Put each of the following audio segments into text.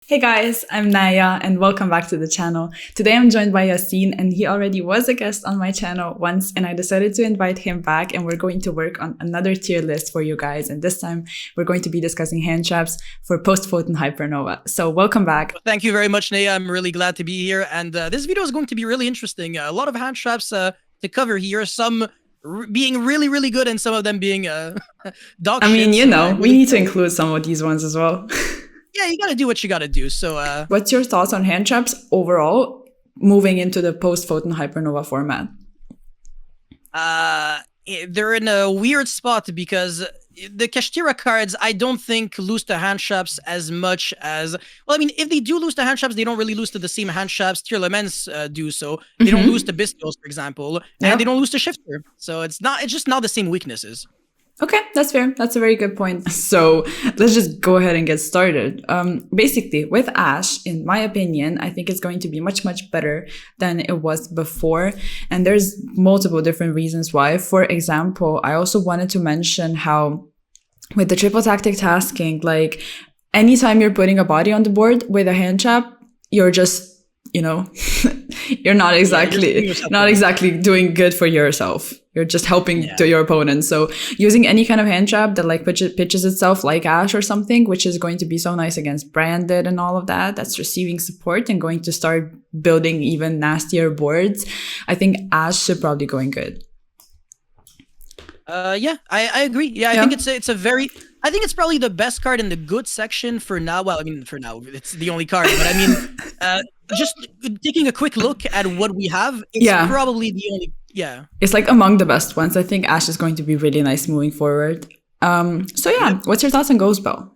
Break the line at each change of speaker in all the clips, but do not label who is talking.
Hey guys, I'm Naya and welcome back to the channel. Today I'm joined by Yassine and he already was a guest on my channel once and I decided to invite him back and we're going to work on another tier list for you guys, and this time we're going to be discussing hand traps for post-photon hypernova. So welcome back.
Thank you very much, Naya. I'm really glad to be here, and this video is going to be really interesting. A lot of hand traps to cover here, some being really good and some of them being dog shit.
I mean, we need to include some of these ones as well.
Yeah, you gotta do what you gotta do. So
what's your thoughts on hand traps overall moving into the post-photon hypernova format?
They're in a weird spot because the Kashtira cards, I don't think, lose to hand traps as much as... Well, I mean, if they do lose to hand traps, they don't really lose to the same hand traps Tier Laments do, so they don't lose to Bystials, for example, and they don't lose to Shifter. So it's just not the same weaknesses.
Okay, that's fair. That's a very good point. So let's just go ahead and get started. Basically, with Ash, in my opinion, I think it's going to be much better than it was before. And there's multiple different reasons why. For example, I also wanted to mention how with the triple tactic tasking, like anytime you're putting a body on the board with a hand trap, you're just, you're not exactly doing good for yourself. You're just helping to your opponent. So using any kind of hand trap that like pitches itself like Ash or something, which is going to be so nice against Branded and all of that, that's receiving support and going to start building even nastier boards. I think Ash should probably go in good.
Yeah, I agree. Yeah, I think I think it's probably the best card in the good section for now. Well, I mean, for now, it's the only card. But I mean, just taking a quick look at what we have, it's probably the only... Yeah.
It's like among the best ones. I think Ash is going to be really nice moving forward. So yeah, what's your thoughts on Ghost Bell?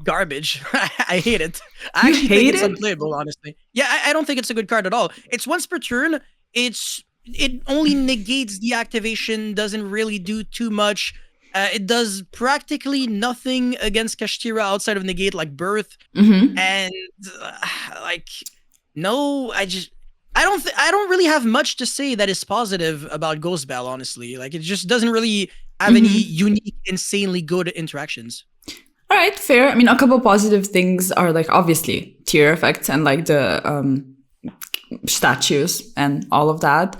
Garbage. I hate it. I actually think it's unplayable, honestly. Yeah, I don't think it's a good card at all. It's once per turn. It only negates the activation, doesn't really do too much. It does practically nothing against Kashtira outside of negate, like Birth. And no, I don't really have much to say that is positive about Ghost Bell, honestly. Like, it just doesn't really have any unique, insanely good interactions.
All right, fair. I mean, a couple positive things are like obviously tier effects and like the statues and all of that.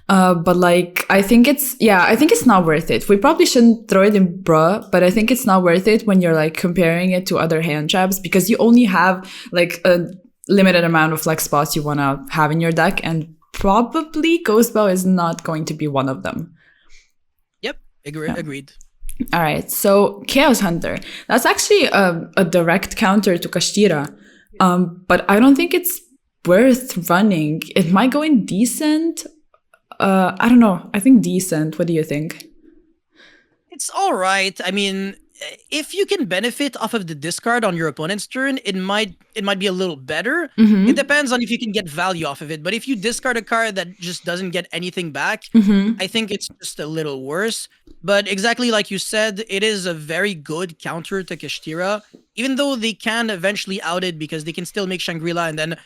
But like, I think it's not worth it. We probably shouldn't throw it in bruh, but I think it's not worth it when you're like comparing it to other hand traps because you only have like a limited amount of flex spots you want to have in your deck, and probably Ghost Bell is not going to be one of them.
Yep, agreed.
All right, so Chaos Hunter. That's actually a direct counter to Kashtira, but I don't think it's worth running. It might go in decent. I don't know. I think decent. What do you think?
It's all right. I mean, if you can benefit off of the discard on your opponent's turn, it might be a little better. It depends on if you can get value off of it. But if you discard a card that just doesn't get anything back, I think it's just a little worse. But exactly like you said, it is a very good counter to Kashtira, even though they can eventually out it because they can still make Shangri-La and then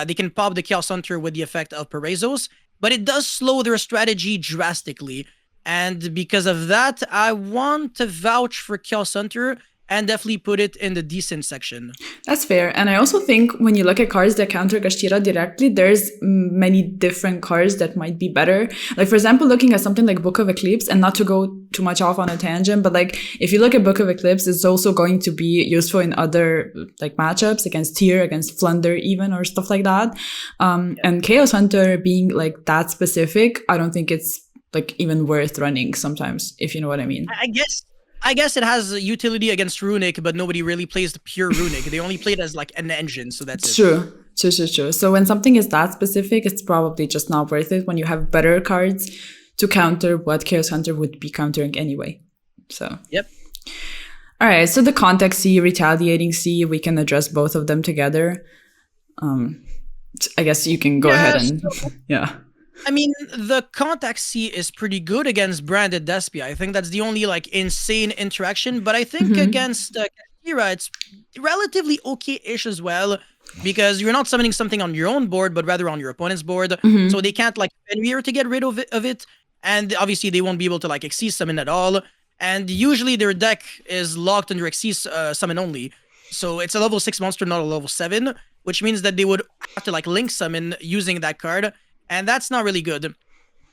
they can pop the Chaos Hunter with the effect of Perezos. But it does slow their strategy drastically. And because of that, I want to vouch for Chaos Hunter and definitely put it in the decent section.
That's fair. And I also think when you look at cards that counter Kashtira directly, there's many different cards that might be better. Like, for example, looking at something like Book of Eclipse, and not to go too much off on a tangent, but like, if you look at Book of Eclipse, it's also going to be useful in other like matchups against Tyr, against Flunder even, or stuff like that. And Chaos Hunter being like that specific, I don't think it's like even worth running sometimes, if you know what I mean.
I guess it has utility against Runic, but nobody really plays the pure Runic. They only play it as like an engine, so that's it.
True. So when something is that specific, it's probably just not worth it when you have better cards to counter what Chaos Hunter would be countering anyway. So
yep.
All right, so the Contact C, Retaliating C, we can address both of them together. I guess you can go ahead and
I mean, the Contact C is pretty good against Branded Despia. I think that's the only like insane interaction. But I think against Kashtira, it's relatively okay-ish as well, because you're not summoning something on your own board, but rather on your opponent's board. So they can't like Fenrir to get rid of it. And obviously they won't be able to like Xyz summon at all. And usually their deck is locked under Xyz summon only. So it's a level 6 monster, not a level 7, which means that they would have to like link summon using that card, and that's not really good.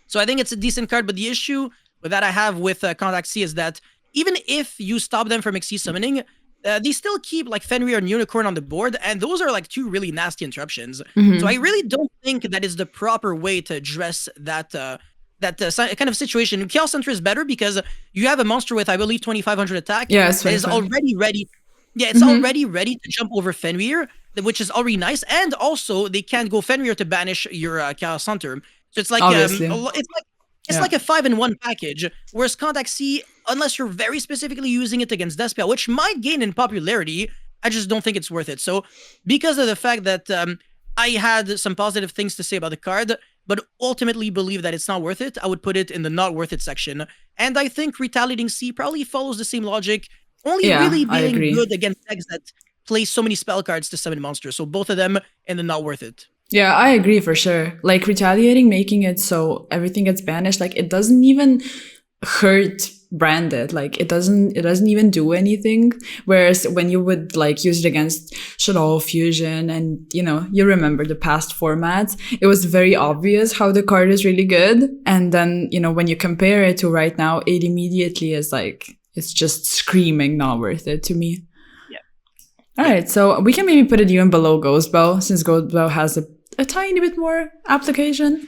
So I think it's a decent card, but the issue with that I have with Contact C is that even if you stop them from XC summoning, they still keep like Fenrir and Unicorn on the board, and those are like two really nasty interruptions. So I really don't think that is the proper way to address that kind of situation. Chaos Center is better because you have a monster with, I believe, 2,500 attack.
Yeah, it's
that is already ready. Yeah, it's already ready to jump over Fenrir, which is already nice. And also, they can't go Fenrir to banish your Chaos Hunter. So it's like it's like a 5-in-1 package. Whereas Contact C, unless you're very specifically using it against Despia, which might gain in popularity, I just don't think it's worth it. So because of the fact that I had some positive things to say about the card, but ultimately believe that it's not worth it, I would put it in the not worth it section. And I think Retaliating C probably follows the same logic, only really being good against decks that play so many spell cards to summon monsters. So both of them in the not worth it.
Yeah, I agree for sure. Like Retaliating, making it so everything gets banished, like it doesn't even hurt branded. Like it doesn't even do anything. Whereas when you would like use it against Shadow Fusion and you remember the past formats, it was very obvious how the card is really good. And then, when you compare it to right now, it immediately is like, it's just screaming not worth it to me.
Yeah.
All right, so we can maybe put it even below Ghostbow, since Ghostbow has a tiny bit more application.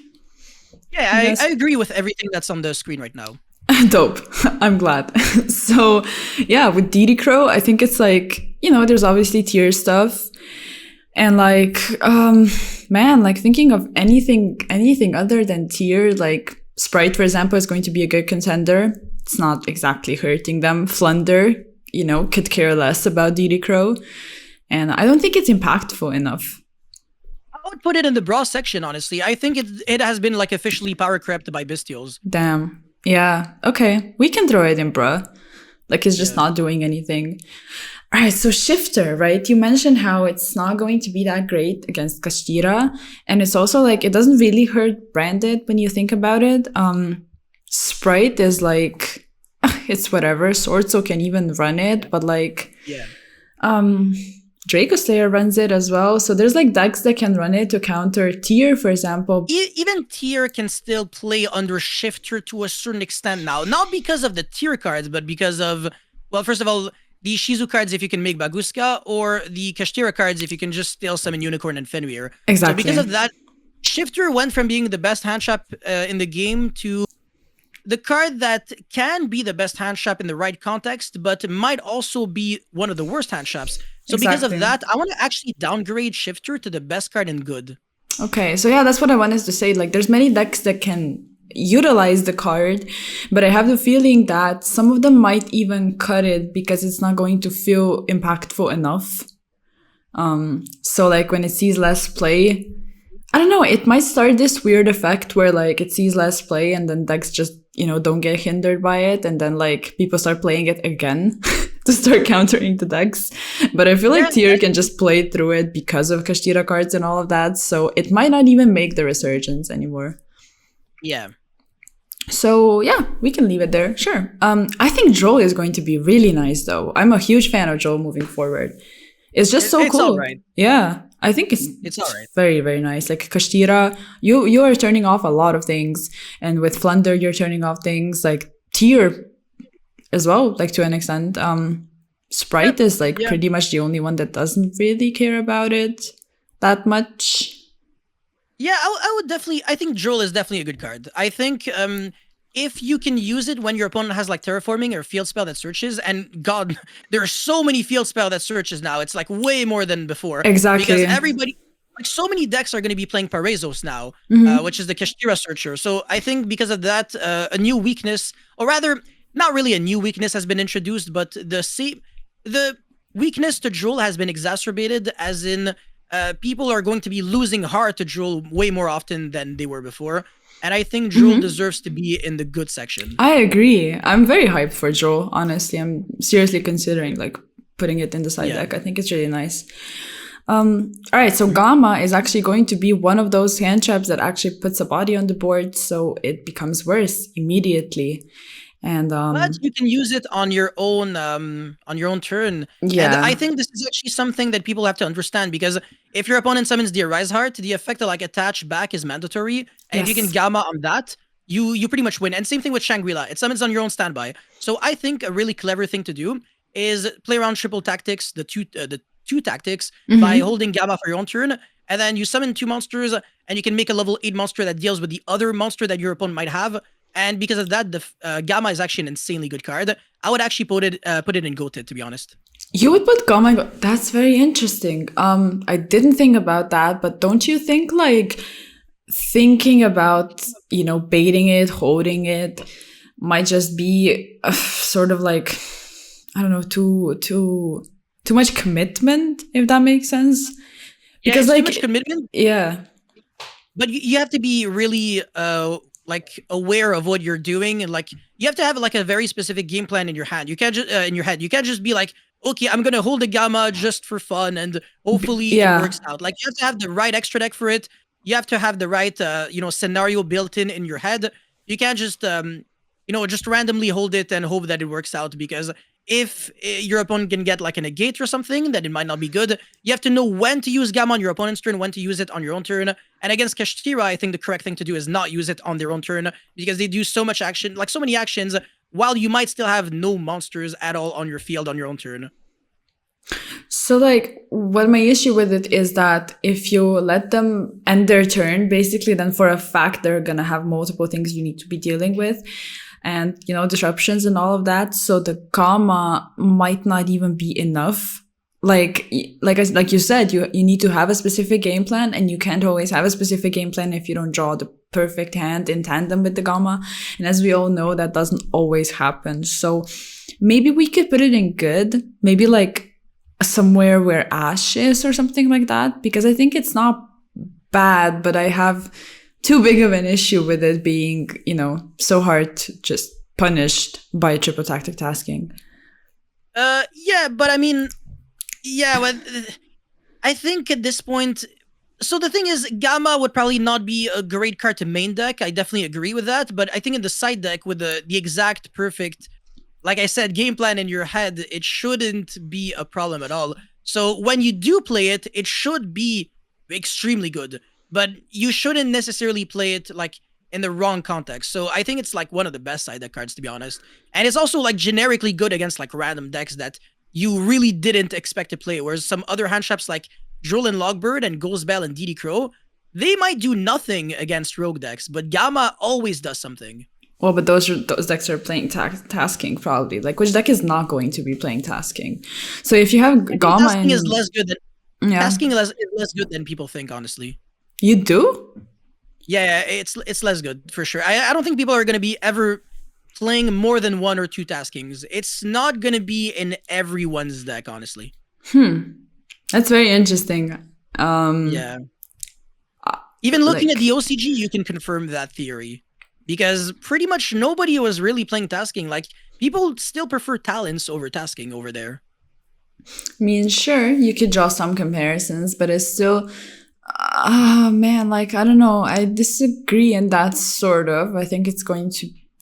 Yeah, I agree with everything that's on the screen right now.
Dope. I'm glad. So, yeah, with DD Crow, I think it's like, there's obviously tier stuff. And like, man, like thinking of anything other than tier, like Sprite, for example, is going to be a good contender. It's not exactly hurting them. Flunder, could care less about DD Crow. And I don't think it's impactful enough.
I would put it in the bra section, honestly. I think it has been like officially power crept by Bestials.
Damn. Yeah. Okay. We can throw it in bra. Like it's just not doing anything. All right. So Shifter, right? You mentioned how it's not going to be that great against Kashtira. And it's also like, it doesn't really hurt branded when you think about it. Sprite is like, it's whatever. Swordso can even run it, but like, Draco Slayer runs it as well. So there's like decks that can run it to counter Tier, for example.
Even Tier can still play under Shifter to a certain extent now. Not because of the Tier cards, but because of, well, first of all, the Shizu cards if you can make Baguska, or the Kashtira cards if you can just still summon Unicorn and Fenrir.
Exactly.
So because of that, Shifter went from being the best hand trap in the game to the card that can be the best hand trap in the right context, but might also be one of the worst hand traps. So because of that, I want to actually downgrade Shifter to the best card in good.
Okay, so yeah, that's what I wanted to say. Like, there's many decks that can utilize the card, but I have the feeling that some of them might even cut it because it's not going to feel impactful enough. So like when it sees less play, I don't know, it might start this weird effect where like it sees less play and then decks just, don't get hindered by it. And then like people start playing it again to start countering the decks. But I feel like Tier can just play through it because of Kashtira cards and all of that. So it might not even make the resurgence anymore.
Yeah.
So yeah, we can leave it there. Sure. I think Joel is going to be really nice though. I'm a huge fan of Joel moving forward. It's just so cool.
All right.
Yeah. I think it's
all right.
Very, very nice. Like Kashtira, you are turning off a lot of things. And with Flunder, you're turning off things like Tier as well, like to an extent. Sprite is like pretty much the only one that doesn't really care about it that much.
Yeah, I would definitely, I think Joel is definitely a good card. I think if you can use it when your opponent has like Terraforming or Field Spell that searches, and God, there are so many Field Spell that searches now. It's like way more than before.
Exactly.
Because everybody, like so many decks are going to be playing Parezos now, which is the Kashtira Searcher. So I think because of that, a new weakness, or rather, not really a new weakness has been introduced, but the weakness to Joel has been exacerbated, as in people are going to be losing heart to Joel way more often than they were before. And I think Joel deserves to be in the good section.
I agree. I'm very hyped for Joel, honestly. I'm seriously considering like putting it in the side deck. I think it's really nice. All right, so Gamma is actually going to be one of those hand traps that actually puts a body on the board, so it becomes worse immediately. And
But you can use it on your own turn. And I
yeah.
think this is actually something that people have to understand, because if your opponent summons the Arise Heart, the effect to like attach back is mandatory. And if you can
Yes.
gamma on that, you pretty much win. And same thing with Shangri-La. It summons on your own standby. So I think a really clever thing to do is play around triple tactics, the two tactics, by holding gamma for your own turn. And then you summon 2 monsters, and you can make a level 8 monster that deals with the other monster that your opponent might have. And because of that, the Gamma is actually an insanely good card. I would actually put it in Goated, to be honest.
You would put Gamma. That's very interesting. I didn't think about that, but don't you think like thinking about, you know, baiting it, holding it might just be sort of like, I don't know, too much commitment, if that makes sense?
Because like, too much commitment.
Yeah.
But you have to be really like aware of what you're doing, and like you have to have like a very specific game plan in your hand. You can't just in your head. You can't just be like, okay, I'm gonna hold a Gamma just for fun, and hopefully it works out. Like you have to have the right extra deck for it. You have to have the right scenario built in your head. You can't just just randomly hold it and hope that it works out, because if your opponent can get like a negate or something, then it might not be good. You have to know when to use Gamma on your opponent's turn, when to use it on your own turn. And against Kashtira, I think the correct thing to do is not use it on their own turn, because they do so much action, like so many actions, while you might still have no monsters at all on your field on your own turn.
So like what my issue with it is that if you let them end their turn, basically, then for a fact they're gonna have multiple things you need to be dealing with, and disruptions and all of that. So the Gamma might not even be enough. Like you said, you need to have a specific game plan, and you can't always have a specific game plan if you don't draw the perfect hand in tandem with the Gamma. And as we all know, that doesn't always happen. So maybe we could put it in good, maybe like somewhere where Ash is or something like that, because I think it's not bad, but I have too big of an issue with it being, so hard to just punished by triple tactic tasking.
Yeah, but I mean, well, I think at this point, so the thing is, Gamma would probably not be a great card to main deck. I definitely agree with that, but I think in the side deck with the exact perfect, like I said, game plan in your head, it shouldn't be a problem at all. So when you do play it, it should be extremely good. But you shouldn't necessarily play it like in the wrong context. So I think it's like one of the best side deck cards, to be honest. And it's also like generically good against like random decks that you really didn't expect to play. Whereas some other hand traps like Droll and Logbird and Ghostbell and DD Crow, they might do nothing against rogue decks, but Gamma always does something.
Well, but those decks are playing tasking probably. Like, which deck is not going to be playing tasking? So if you have Gamma,
tasking is less good than tasking is less good than people think, honestly.
You do?
Yeah, it's less good for sure. I don't think people are going to be ever playing more than 1 or 2 taskings. It's not going to be in everyone's deck, honestly.
That's very interesting.
Yeah. Even looking at the OCG, you can confirm that theory. Because pretty much nobody was really playing tasking. Like, people still prefer talents over tasking over there.
I mean, sure, you could draw some comparisons, but it's still... man, like, I don't know. I disagree in that sort of. I think it's going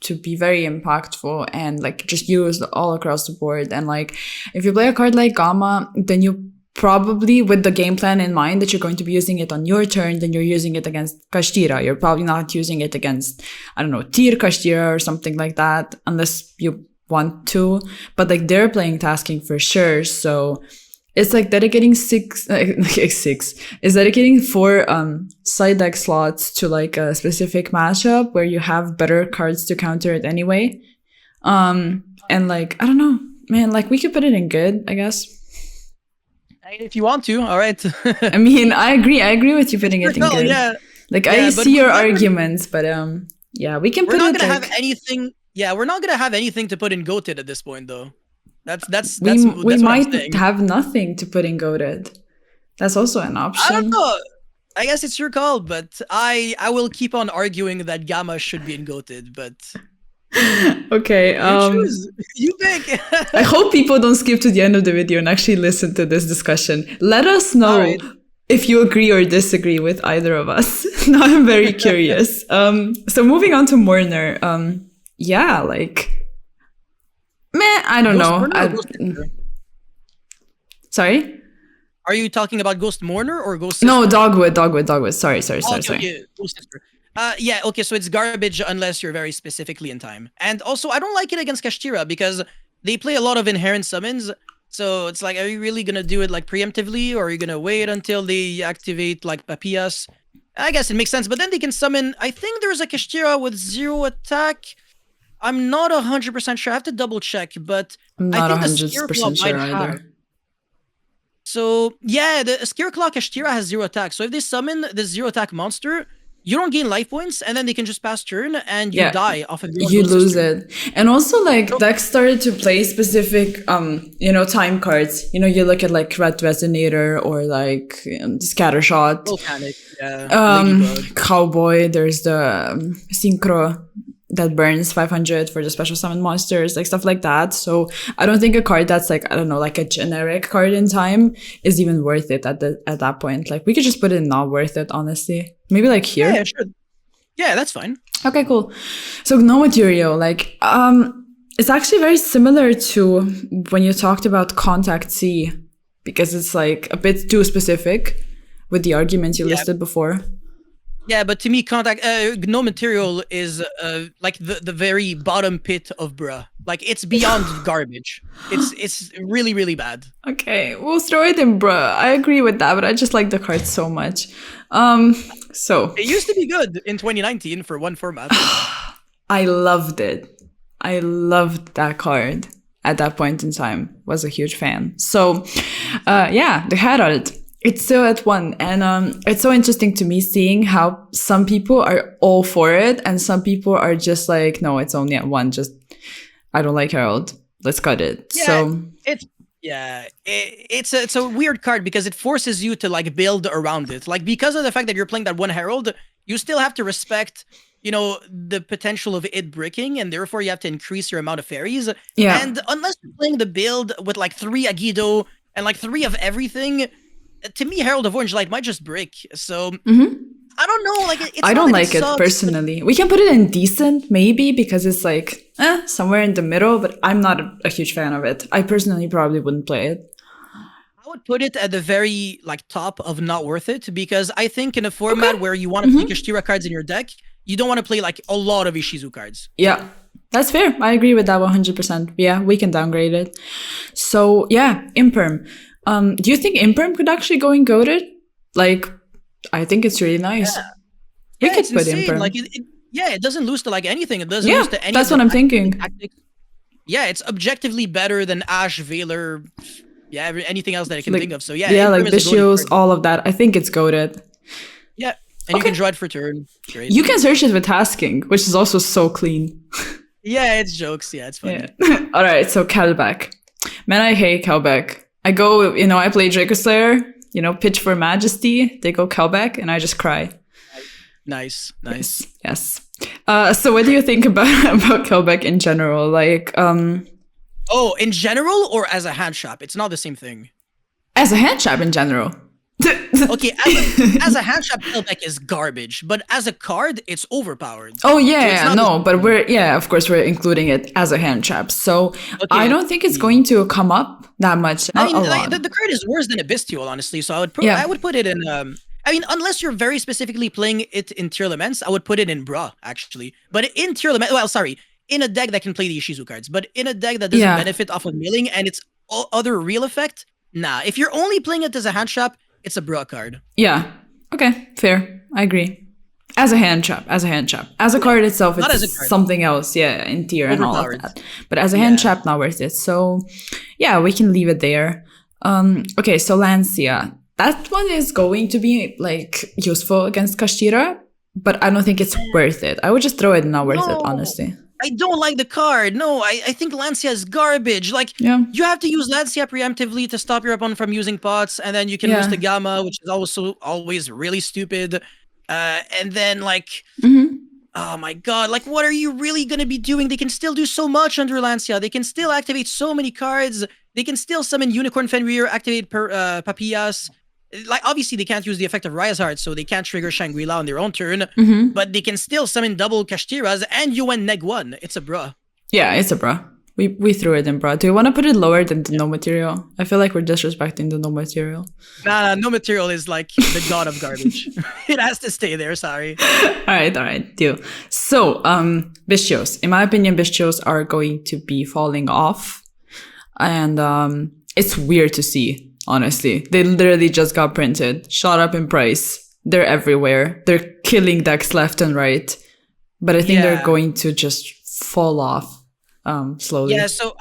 to be very impactful and like just used all across the board. And like, if you play a card like Gamma, then you probably, with the game plan in mind that you're going to be using it on your turn, then you're using it against Kashtira. You're probably not using it against, I don't know, Tyr Kashtira or something like that, unless you want to. But like, they're playing tasking for sure. So it's like dedicating six. Is dedicating 4 side deck slots to like a specific matchup where you have better cards to counter it anyway. And like, I don't know, man, like we could put it in good, I guess.
If you want to, all right.
I mean, I agree with you putting it in good.
Yeah.
Like, I see your arguments, but yeah, we can put it.
We're not gonna have anything. Yeah, we're not gonna have anything to put in Goated at this point, though.
We might have nothing to put in Goated. That's also an option.
I don't know. I guess it's your call, but I will keep on arguing that Gamma should be in Goated, but
okay.
You pick.
I hope people don't skip to the end of the video and actually listen to this discussion. Let us know if you agree or disagree with either of us. Now I'm very curious. So moving on to Mourner. Yeah, like I don't
Ghost
know.
Mourner or Ghost Sister?
Sorry?
Are you talking about Ghost Mourner or Ghost Sister?
No, Dogwood. Sorry.
Okay, Ghost Sister. Yeah, okay, so it's garbage unless you're very specifically in time. And also, I don't like it against Kashtira because they play a lot of inherent summons. So it's like, are you really gonna do it like preemptively, or are you gonna wait until they activate like Papias? I guess it makes sense, but then they can summon. I think there's a Kashtira with 0 attack. I'm not 100% sure. I have to double check, but
I'm not
I think
100% sure either.
So yeah, the Scareclaw Kashtira has 0 attack. So if they summon the 0 attack monster, you don't gain life points, and then they can just pass turn, and you die off of your
You lose
sister.
it. And also, like, decks started to play specific, time cards. You look at, like, Red Resonator or, like, Scattershot.
Volcanic, Ladybug.
Cowboy, there's the Synchro that burns 500 for the special summon monsters, like, stuff like that. So I don't think a card that's, like, I don't know, like a generic card in time is even worth it at that point. Like, we could just put it in not worth it, honestly. Maybe, like, here?
Yeah, sure. Yeah, that's fine.
Okay, cool. So no material, like, it's actually very similar to when you talked about Contact C, because it's, like, a bit too specific with the arguments you listed before.
Yeah, but to me, no material is like the very bottom pit of bruh. Like, it's beyond garbage. It's really, really bad.
Okay, we'll throw it in bruh. I agree with that, but I just like the card so much. So
it used to be good in 2019 for one format.
I loved it. I loved that card at that point in time. Was a huge fan. So the Herald. It's still at 1, and it's so interesting to me seeing how some people are all for it, and some people are just like, no, it's only at 1. Just, I don't like Herald. Let's cut it.
Yeah,
so
it's a weird card because it forces you to like build around it. Like, because of the fact that you're playing that 1 Herald, you still have to respect, the potential of it bricking, and therefore you have to increase your amount of fairies.
Yeah.
And unless you're playing the build with like 3 Agido and like 3 of everything, to me, Herald of Orange Light might just break. So I don't know. Like,
I don't like it personally. We can put it in decent, maybe, because it's like somewhere in the middle. But I'm not a huge fan of it. I personally probably wouldn't play it.
I would put it at the very like top of not worth it, because I think in a format where you want to play Kashtira cards in your deck, you don't want to play like a lot of Ishizu cards.
Yeah. That's fair. I agree with that 100%. Yeah, we can downgrade it. So yeah, Imperm. Do you think Imperm could actually go in goated? Like, I think it's really nice. We could put Imperm.
Like, it doesn't lose to like anything. It doesn't lose to any.
That's what I'm thinking.
Tactics. Yeah, it's objectively better than Ash, Veiler, anything else that I can think of. So
like Vicious, all of that. I think it's goated.
Yeah, and you can draw it for turn. Great.
You can search it with tasking, which is also so clean.
Yeah, it's jokes. Yeah, it's funny.
Yeah. All right, so Kelbeck. Man, I hate Kelbeck. I go, I play Draco Slayer, pitch for Majesty. They go Kelbeck, and I just cry.
Nice.
Yes. So what do you think about Kelbeck in general? Like,
Oh, in general or as a hand shop? It's not the same thing.
As a hand shop in general.
Okay, as a hand shop, Kelbeck is garbage, but as a card, it's overpowered.
Oh yeah, no, but of course we're including it as a hand trap. So I don't think it's going to come up that much.
I mean, the card is worse than a Bestial, honestly. So I would put it in. I mean, unless you're very specifically playing it in Tier Laments, I would put it in Bra, actually. But in Tier Lament, in a deck that can play the Ishizu cards, but in a deck that doesn't benefit off of milling and its other real effect, nah. If you're only playing it as a hand shop, it's a Bra card.
Yeah. Okay. Fair. I agree. As a hand trap. As a card itself, it's something else. Yeah, in tier and all of that. But as a hand trap, not worth it. So, yeah, we can leave it there. Okay, so Lancia. That one is going to be like useful against Kashtira, but I don't think it's worth it. I would just throw it not worth it, honestly.
I don't like the card. No, I think Lancia is garbage. Like, you have to use Lancia preemptively to stop your opponent from using pots, and then you can lose the Gamma, which is also always really stupid. And then, like, oh my god, like, what are you really going to be doing? They can still do so much under Lancia. They can still activate so many cards. They can still summon Unicorn Fenrir, activate Papillas. Like, obviously, they can't use the effect of Raya's Heart, so they can't trigger Shangri-La on their own turn, but they can still summon double Kashtiras, and you win neg 1. It's a bruh.
Yeah, it's a bruh. We threw it in, bro. Do you want to put it lower than the no material? I feel like we're disrespecting the no material.
Nah, no material is like the god of garbage. It has to stay there, sorry.
All right, deal. So, Bistios. In my opinion, Bistios are going to be falling off. And it's weird to see, honestly. They literally just got printed, shot up in price. They're everywhere. They're killing decks left and right. But I think they're going to just fall off slowly.
Yeah, so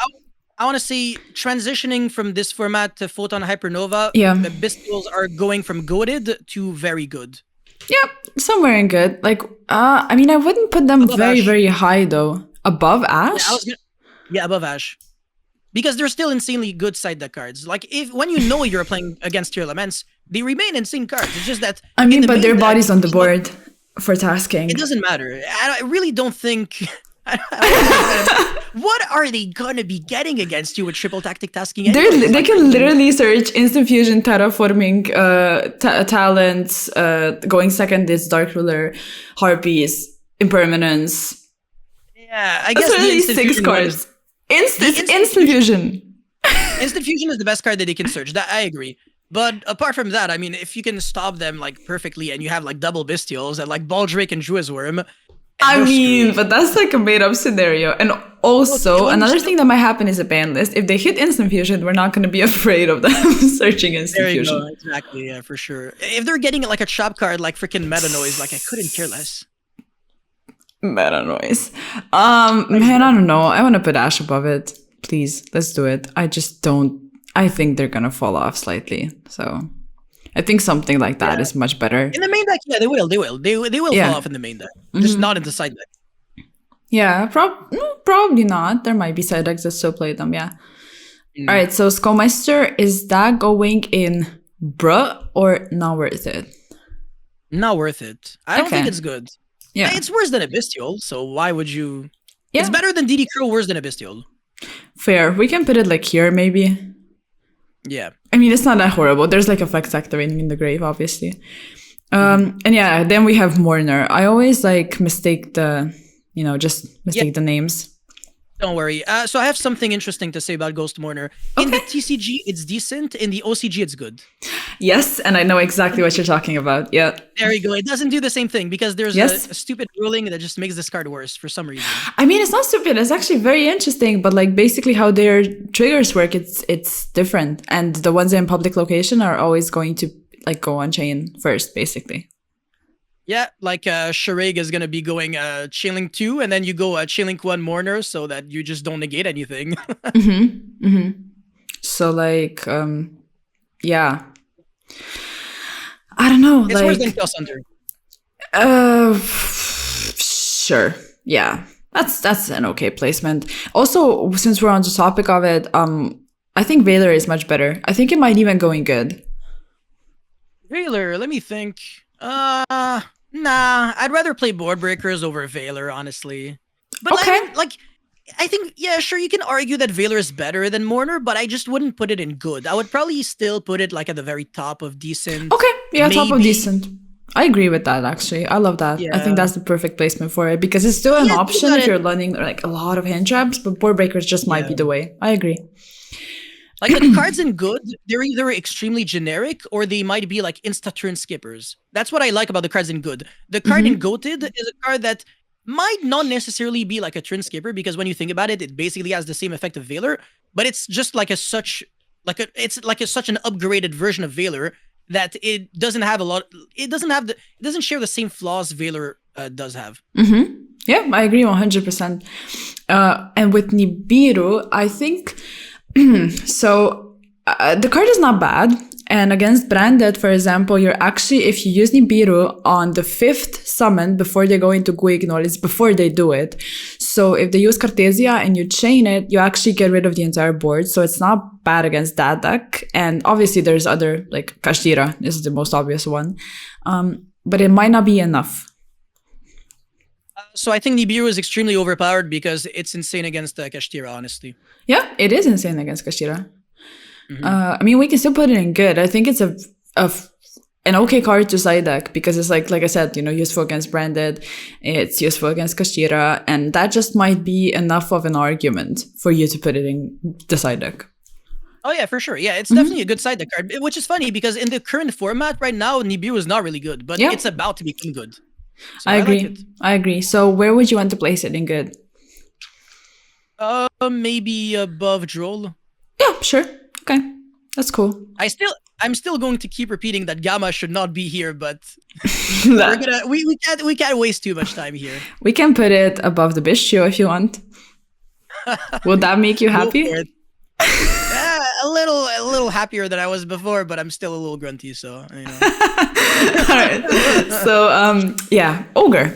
I want to say transitioning from this format to Photon Hypernova, the Bistials are going from goated to very good.
Yeah, somewhere in good. Like, I mean, I wouldn't put them very high, though. Above Ash?
Yeah, above Ash. Because they're still insanely good side deck cards. Like, when you know you're playing against your Elements, they remain insane cards. It's just that...
I mean, but their body's on the board for tasking.
It doesn't matter. I really don't think... What are they gonna be getting against you with triple tactic tasking?
They can literally search Instant Fusion, Terraforming, Talents, going second is Dark Ruler, Harpies, Impermanence.
Yeah, I guess
that's really 6 cards. Instant Fusion.
Instant Fusion is the best card that they can search. That I agree. But apart from that, I mean, if you can stop them like perfectly and you have like double Bistials and like Baldrake and Druid's Worm.
I mean, but that's like a made-up scenario. And also, another thing that might happen is a ban list. If they hit Instant Fusion, we're not going to be afraid of them searching Instant Fusion.
Go. Exactly, yeah, for sure. If they're getting like a trap card like freaking Meta Noise, like I couldn't care less.
Meta Noise. Man, I don't know. I want to put Ash above it. Please, let's do it. I just don't. I think they're going to fall off slightly. So... I think something like that is much better.
In the main deck, yeah, they will. They will fall off in the main deck. Just not in the side deck.
Yeah, probably not. There might be side decks that still play them, yeah. All right, so Skullmeister, is that going in bruh or not worth it?
Not worth it. I don't think it's good.
Yeah.
It's worse than a Bestial, so why would you...
Yeah.
It's better than DD Crow, worse than a Bestial.
Fair. We can put it like here, maybe.
Yeah.
I mean, it's not that horrible. There's like a Flex activating in the grave, obviously. And yeah, then we have Mourner. I always like mistake the, just mistake the names.
Don't worry. So I have something interesting to say about Ghost Mourner. In the TCG, it's decent. In the OCG, it's good.
Yes, and I know exactly what you're talking about. Yeah.
There you go. It doesn't do the same thing because there's a stupid ruling that just makes this card worse for some reason.
I mean, it's not stupid. It's actually very interesting, but like basically how their triggers work, it's different. And the ones in public location are always going to like go on chain first, basically.
Yeah, like Sharaig is going to be going Chainlink 2, and then you go Chainlink 1 Mourner so that you just don't negate anything.
So, like, yeah. I don't know.
It's worse than Chaos Hunter.
Sure. Yeah. That's an okay placement. Also, since we're on the topic of it, I think Valor is much better. I think it might even go in good.
Valor, let me think. Nah, I'd rather play Board Breakers over Valor, honestly. But I think, yeah, sure, you can argue that Valor is better than Mourner, but I just wouldn't put it in good. I would probably still put it like at the very top of decent.
Okay, yeah, top of decent. I agree with that, actually. I love that. Yeah. I think that's the perfect placement for it because it's still an option if you're running like a lot of hand traps, but Board Breakers just might be the way. I agree.
Like the cards in good, they're either extremely generic or they might be like insta-turn skippers. That's what I like about the cards in good. The card in goated is a card that might not necessarily be like a turn skipper because when you think about it, it basically has the same effect of Valor, but it's just like such an upgraded version of Valor that it doesn't have a lot. It doesn't share the same flaws Valor does have.
Yeah, I agree 100%. And with Nibiru, I think. So the card is not bad, and against Branded, for example, you're actually, if you use Nibiru on the 5th summon before they go into Guignol, it's before they do it. So if they use Cartesia and you chain it, you actually get rid of the entire board, so it's not bad against that deck. And obviously there's other, like Kashtira is the most obvious one, but it might not be enough.
So I think Nibiru is extremely overpowered because it's insane against Kashtira, honestly.
Yeah, it is insane against Kashtira. I mean, we can still put it in good. I think it's an okay card to side deck because it's like I said, useful against Branded, it's useful against Kashtira, and that just might be enough of an argument for you to put it in the side deck.
Oh yeah, for sure. Yeah, it's definitely a good side deck card, which is funny because in the current format right now, Nibiru is not really good, but it's about to become good. So
I agree.
like it.
I agree. So where would you want to place it in good?
Maybe above Droll.
Yeah, sure. Okay, that's cool.
I'm still going to keep repeating that Gamma should not be here, but we can't waste too much time here.
We can put it above the Bistio if you want. Would that make you happy?
A little happier than I was before, but I'm still a little grunty, so
All right. So Ogre.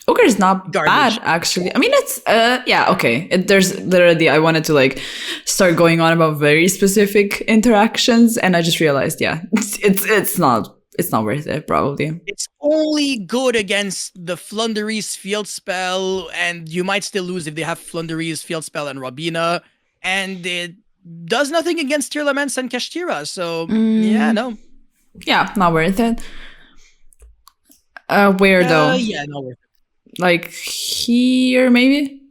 Ogre is not bad, actually. I mean, it's okay. There's literally, I wanted to like start going on about very specific interactions, and I just realized, it's not worth it, probably.
It's only good against the Flunderies Field Spell, and you might still lose if they have Flunderies Field Spell and Robina, and it does nothing against Tearlaments and Kashtira, so no.
Yeah, not worth it. Where though?
Yeah, not worth it.
Like here, maybe?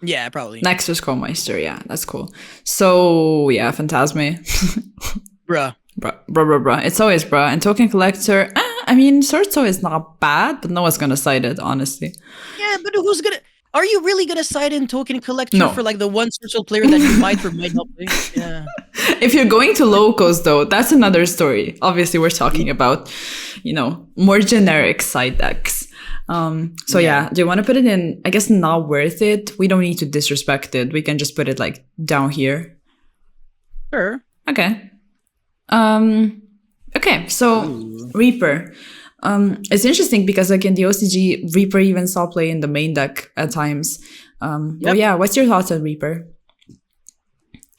Yeah, probably.
Nexus Callmeister, yeah, that's cool. So, yeah, Phantasme.
Bruh.
It's always bruh. And Token Collector, I mean, Sorto is not bad, but no one's gonna cite it, honestly.
Yeah, but who's gonna... Are you really gonna cite in Token Collector for like the one social player that you might or might not play? Yeah.
If you're going to locals, though, that's another story. Obviously, we're talking about, more generic side decks. Do you want to put it in, I guess, not worth it? We don't need to disrespect it. We can just put it like down here.
Sure.
Okay. So Reaper. It's interesting because like in the OCG, Reaper even saw play in the main deck at times. What's your thoughts on Reaper?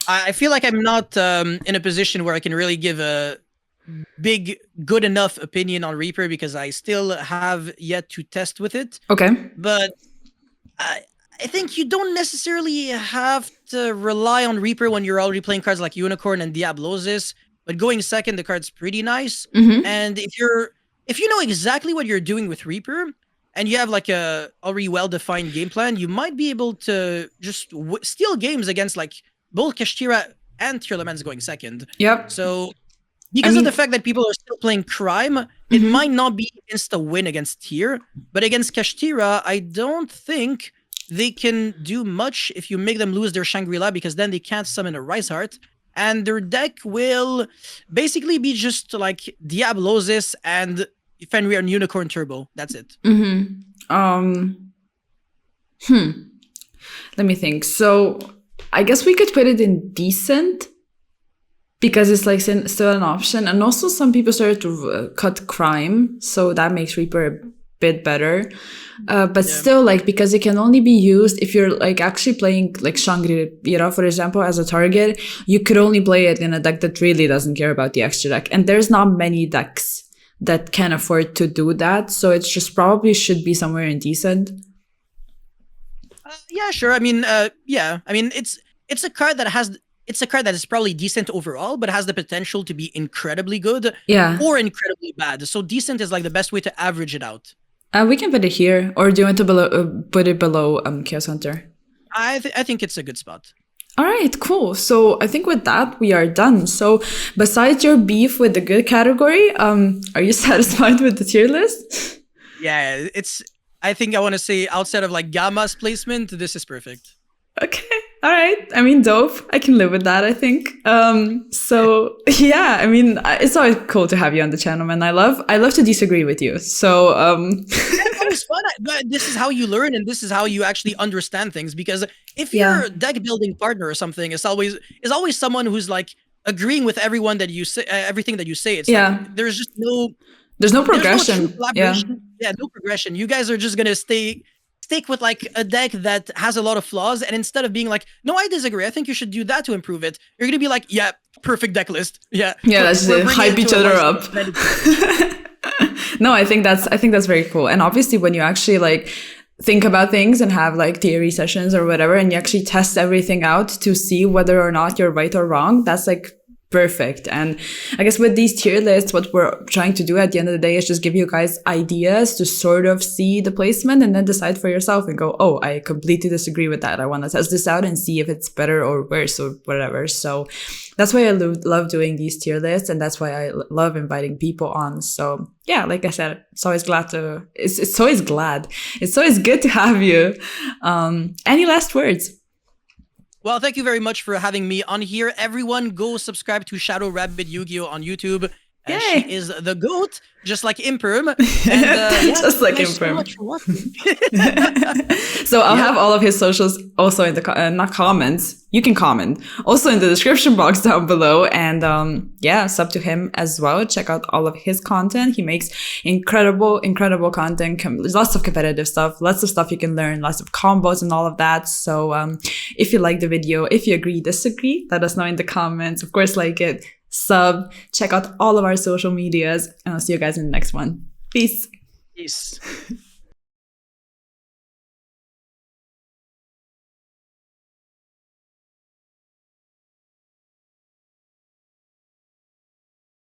I feel like I'm not in a position where I can really give a good enough opinion on Reaper because I still have yet to test with it.
Okay.
But I think you don't necessarily have to rely on Reaper when you're already playing cards like Unicorn and Diablosis. But going second, the card's pretty nice.
Mm-hmm.
And if you know exactly what you're doing with Reaper and you have like a already well-defined game plan, you might be able to just steal games against like both Kashtira and Tearlaments going second.
Yep.
So because of the fact that people are still playing Crime, it might not be insta-win against Tyr, but against Kashtira, I don't think they can do much if you make them lose their Shangri-La because then they can't summon a Rise Heart, and their deck will basically be just like Diablosis and Fenrir and Unicorn Turbo. That's it.
Let me think. So I guess we could put it in decent because it's like still an option. And also some people started to cut Crime. So that makes Reaper a bit better. But still, like, because it can only be used if you're like actually playing like Shangri-La, for example, as a target, you could only play it in a deck that really doesn't care about the extra deck. And there's not many decks that can afford to do that. So it's just probably should be somewhere in decent.
Yeah, sure. I mean, it's a card that has... It's a card that is probably decent overall, but has the potential to be incredibly good or incredibly bad. So decent is like the best way to average it out.
We can put it here, or do you want to put it below Chaos Hunter?
I think it's a good spot.
All right, cool. So I think with that, we are done. So besides your beef with the good category, are you satisfied with the tier list?
Yeah, I think I want to say outside of like Gamma's placement, this is perfect.
Okay. All right. I mean, dope. I can live with that, I think. So yeah, I mean, it's always cool to have you on the channel, man. I love to disagree with you. So
It's always fun. But this is how you learn, and this is how you actually understand things. Because if your deck building partner or something is always someone who's like agreeing with everyone that you say, everything that you say. It's like there's just no
progression.
No progression. You guys are just gonna stick with like a deck that has a lot of flaws, and instead of being like, no, I disagree, I think you should do that to improve it, you're gonna be like, yeah, perfect deck list.
Let's hype each other up. No, I think that's very cool. And obviously when you actually like think about things and have like theory sessions or whatever, and you actually test everything out to see whether or not you're right or wrong, that's like perfect. And I guess with these tier lists, what we're trying to do at the end of the day is just give you guys ideas to sort of see the placement and then decide for yourself and go, oh, I completely disagree with that. I want to test this out and see if it's better or worse or whatever. So that's why I love doing these tier lists, and that's why I love inviting people on. So yeah, like I said, it's always good to have you. Any last words?
Well, thank you very much for having me on here. Everyone, go subscribe to ShadowRabbitYGO on YouTube. She is the GOAT, just like Imperm. And,
just like Imperm. So I'll have all of his socials also in the not comments. You can comment also in the description box down below. And sub to him as well. Check out all of his content. He makes incredible content. There's lots of competitive stuff, lots of stuff you can learn, lots of combos and all of that. So if you like the video, if you agree, disagree, let us know in the comments. Of course, like it. Sub, check out all of our social medias, and I'll see you guys in the next one. Peace.